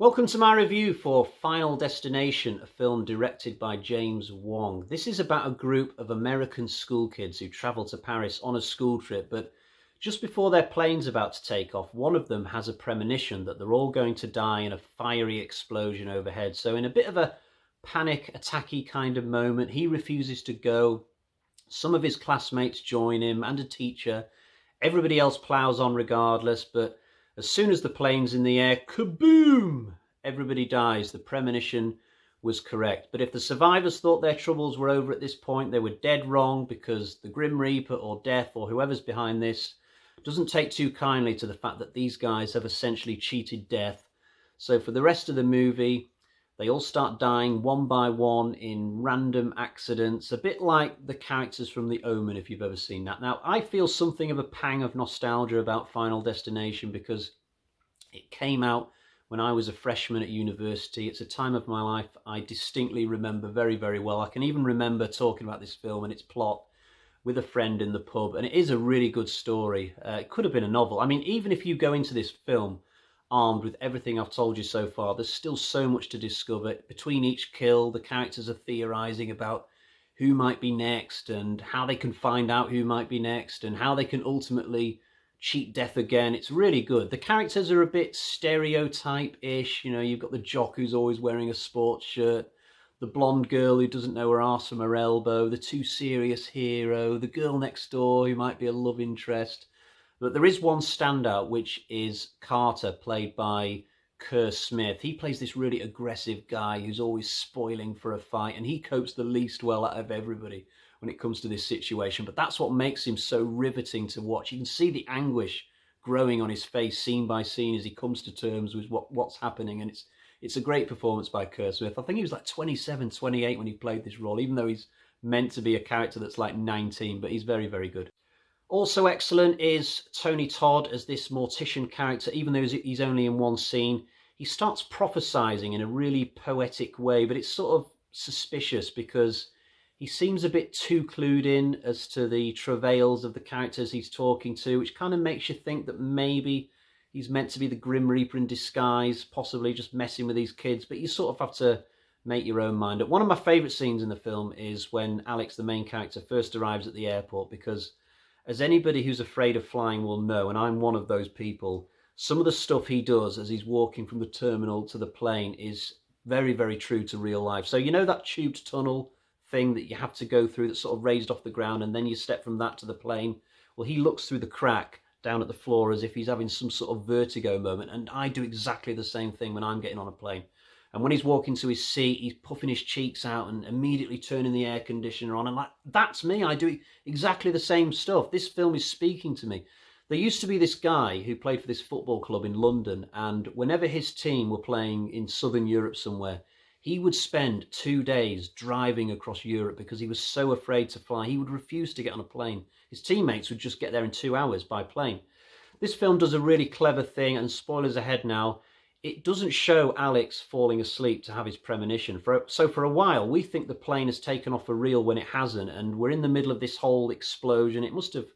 Welcome to my review for Final Destination, a film directed by James Wong. This is about a group of American school kids who travel to Paris on a school trip, but just before their plane's about to take off, one of them has a premonition that they're all going to die in a fiery explosion overhead. So in a bit of a panic attacky kind of moment, he refuses to go. Some of his classmates join him and a teacher. Everybody else plows on regardless, but as soon as the plane's in the air, kaboom! Everybody dies. The premonition was correct. But if the survivors thought their troubles were over at this point, they were dead wrong, because the Grim Reaper or Death or whoever's behind this doesn't take too kindly to the fact that these guys have essentially cheated death. So for the rest of the movie, they all start dying one by one in random accidents, a bit like the characters from The Omen, if you've ever seen that. Now, I feel something of a pang of nostalgia about Final Destination because it came out when I was a freshman at university. It's a time of my life I distinctly remember very, very well. I can even remember talking about this film and its plot with a friend in the pub, and it is a really good story. It could have been a novel. I mean, even if you go into this film armed with everything I've told you so far, there's still so much to discover. Between each kill, the characters are theorizing about who might be next and how they can find out who might be next and how they can ultimately cheat death again. It's really good. The characters are a bit stereotype-ish. You know, you've got the jock who's always wearing a sports shirt, the blonde girl who doesn't know her arse from her elbow, the too serious hero, the girl next door who might be a love interest. But there is one standout, which is Carter, played by Kerr Smith. He plays this really aggressive guy who's always spoiling for a fight, and he copes the least well out of everybody when it comes to this situation. But that's what makes him so riveting to watch. You can see the anguish growing on his face scene by scene as he comes to terms with what's happening, and it's a great performance by Kerr Smith. I think he was like 27, 28 when he played this role, even though he's meant to be a character that's like 19, but he's very, very good. Also excellent is Tony Todd as this mortician character. Even though he's only in one scene, he starts prophesizing in a really poetic way, but it's sort of suspicious because he seems a bit too clued in as to the travails of the characters he's talking to, which kind of makes you think that maybe he's meant to be the Grim Reaper in disguise, possibly just messing with these kids, but you sort of have to make your own mind up. One of my favourite scenes in the film is when Alex, the main character, first arrives at the airport, because as anybody who's afraid of flying will know, and I'm one of those people, some of the stuff he does as he's walking from the terminal to the plane is very, very true to real life. So you know that tubed tunnel thing that you have to go through that's sort of raised off the ground, and then you step from that to the plane? Well, he looks through the crack down at the floor as if he's having some sort of vertigo moment, and I do exactly the same thing when I'm getting on a plane. And when he's walking to his seat, he's puffing his cheeks out and immediately turning the air conditioner on. And that's me. I do exactly the same stuff. This film is speaking to me. There used to be this guy who played for this football club in London, and whenever his team were playing in Southern Europe somewhere, he would spend 2 days driving across Europe because he was so afraid to fly. He would refuse to get on a plane. His teammates would just get there in 2 hours by plane. This film does a really clever thing, and spoilers ahead now, it doesn't show Alex falling asleep to have his premonition. So for a while, we think the plane has taken off for real when it hasn't, and we're in the middle of this whole explosion. It must have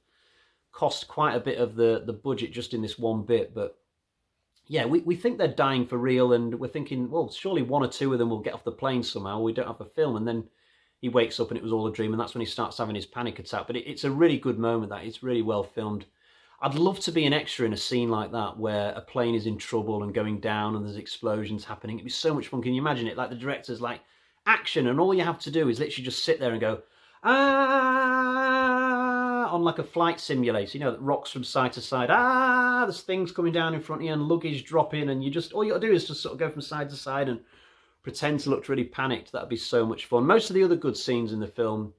cost quite a bit of the budget just in this one bit, but yeah, we think they're dying for real, and we're thinking, well, surely one or two of them will get off the plane somehow. We don't have a film, and then he wakes up and it was all a dream, and that's when he starts having his panic attack. But it's a really good moment. That it's really well filmed. I'd love to be an extra in a scene like that where a plane is in trouble and going down and there's explosions happening. It'd be so much fun. Can you imagine it? Like the director's like, action, and all you have to do is literally just sit there and go, ah, on like a flight simulator, you know, that rocks from side to side. Ah, there's things coming down in front of you and luggage dropping, and all you got to do is just sort of go from side to side and pretend to look really panicked. That'd be so much fun. Most of the other good scenes in the film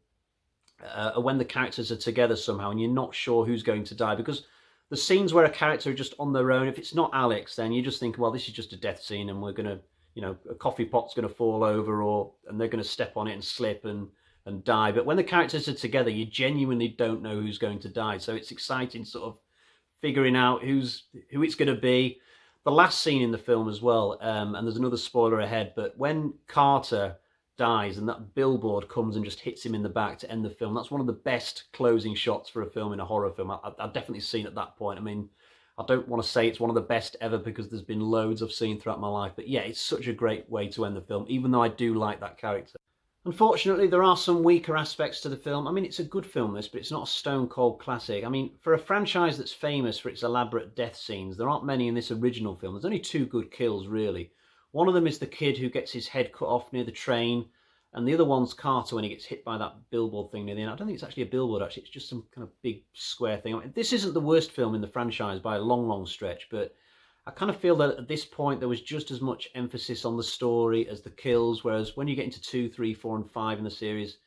are when the characters are together somehow and you're not sure who's going to die, because the scenes where a character are just on their own, if it's not Alex, then you just think, well, this is just a death scene and we're going to, you know, a coffee pot's going to fall over and they're going to step on it and slip and die. But when the characters are together, you genuinely don't know who's going to die. So it's exciting sort of figuring out who it's going to be. The last scene in the film as well, and there's another spoiler ahead, but when Carter dies and that billboard comes and just hits him in the back to end the film, that's one of the best closing shots for a film in a horror film I've definitely seen at that point. I mean, I don't want to say it's one of the best ever because there's been loads I've seen throughout my life. But yeah, it's such a great way to end the film, even though I do like that character. Unfortunately, there are some weaker aspects to the film. I mean, it's a good film, this, but it's not a stone-cold classic. I mean, for a franchise that's famous for its elaborate death scenes, there aren't many in this original film. There's only two good kills, really. One of them is the kid who gets his head cut off near the train, and the other one's Carter when he gets hit by that billboard thing near the end. I don't think it's actually a billboard, actually. It's just some kind of big square thing. I mean, this isn't the worst film in the franchise by a long, long stretch, but I kind of feel that at this point there was just as much emphasis on the story as the kills, whereas when you get into 2, 3, 4, and 5 in the series,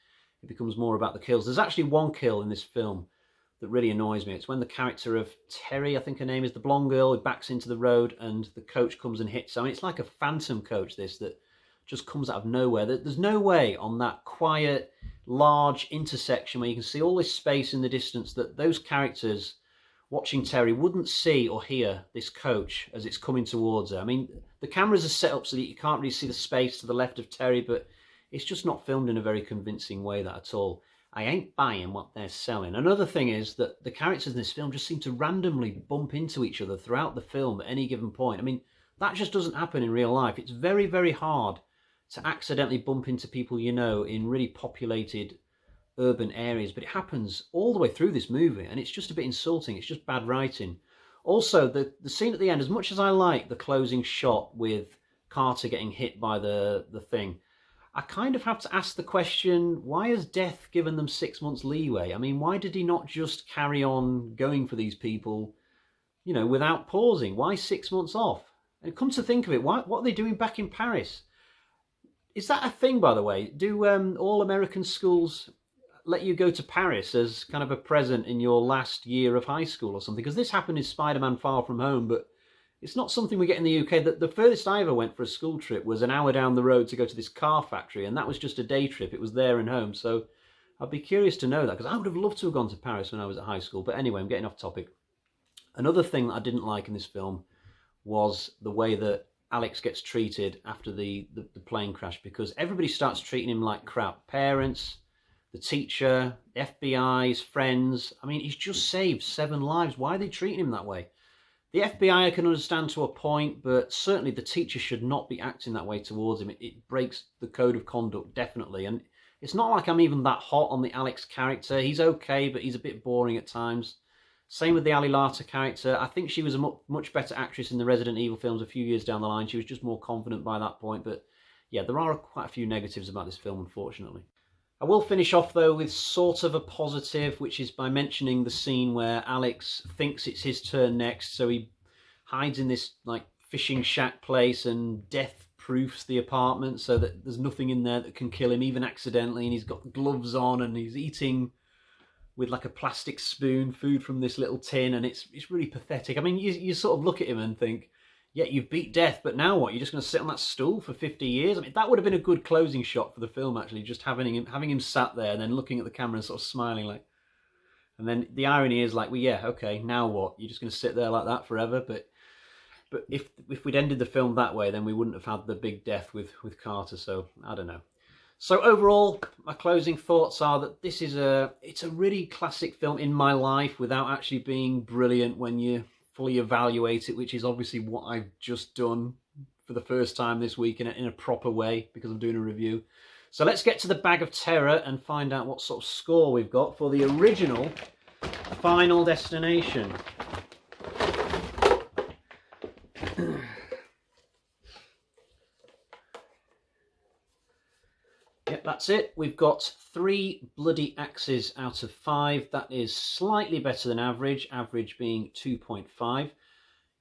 it becomes more about the kills. There's actually one kill in this film that really annoys me. It's when the character of Terry, I think her name is, the blonde girl, who backs into the road and the coach comes and hits her. I mean, it's like a phantom coach, this, that just comes out of nowhere. There's no way on that quiet, large intersection where you can see all this space in the distance that those characters watching Terry wouldn't see or hear this coach as it's coming towards her. I mean, the cameras are set up so that you can't really see the space to the left of Terry, but it's just not filmed in a very convincing way, that at all. I ain't buying what they're selling. Another thing is that the characters in this film just seem to randomly bump into each other throughout the film at any given point. I mean, that just doesn't happen in real life. It's very, very hard to accidentally bump into people you know in really populated urban areas, but it happens all the way through this movie, and it's just a bit insulting. It's just bad writing. Also, the scene at the end, as much as I like the closing shot with Carter getting hit by the thing, I kind of have to ask the question, why has Death given them 6 months leeway? I mean, why did he not just carry on going for these people, you know, without pausing? Why 6 months off? And come to think of it, what are they doing back in Paris? Is that a thing, by the way? Do all American schools let you go to Paris as kind of a present in your last year of high school or something? Because this happened in Spider-Man Far From Home, but it's not something we get in the UK. The furthest I ever went for a school trip was an hour down the road to go to this car factory, and that was just a day trip. It was there and home, so I'd be curious to know that, because I would have loved to have gone to Paris when I was at high school. But anyway, I'm getting off topic. Another thing that I didn't like in this film was the way that Alex gets treated after the plane crash, because everybody starts treating him like crap. Parents, the teacher, the FBI, his friends. I mean, he's just saved 7 lives. Why are they treating him that way? The FBI I can understand to a point, but certainly the teacher should not be acting that way towards him. It breaks the code of conduct, definitely. And it's not like I'm even that hot on the Alex character. He's okay, but he's a bit boring at times. Same with the Ali Larter character. I think she was a much better actress in the Resident Evil films a few years down the line. She was just more confident by that point. But yeah, there are quite a few negatives about this film, unfortunately. I will finish off, though, with sort of a positive, which is by mentioning the scene where Alex thinks it's his turn next, so he hides in this like fishing shack place and Death proofs the apartment so that there's nothing in there that can kill him, even accidentally, and he's got gloves on and he's eating with like a plastic spoon food from this little tin, and it's really pathetic. I mean, you sort of look at him and think, yeah, you've beat Death, but now what? You're just going to sit on that stool for 50 years? I mean, that would have been a good closing shot for the film, actually, just having him sat there and then looking at the camera and sort of smiling like... And then the irony is like, well, yeah, okay, now what? You're just going to sit there like that forever? But if we'd ended the film that way, then we wouldn't have had the big death with Carter, so I don't know. So overall, my closing thoughts are that this is it's a really classic film in my life without actually being brilliant when you fully evaluate it, which is obviously what I've just done for the first time this week in a proper way, because I'm doing a review. So let's get to the bag of terror and find out what sort of score we've got for the original Final Destination. Yep, that's it. We've got 3 bloody axes out of 5. That is slightly better than average, average being 2.5.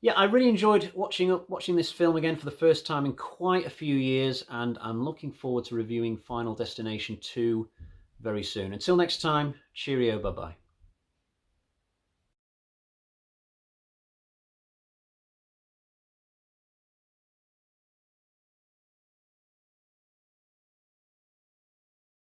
Yeah, I really enjoyed watching this film again for the first time in quite a few years, and I'm looking forward to reviewing Final Destination 2 very soon. Until next time, cheerio, bye-bye.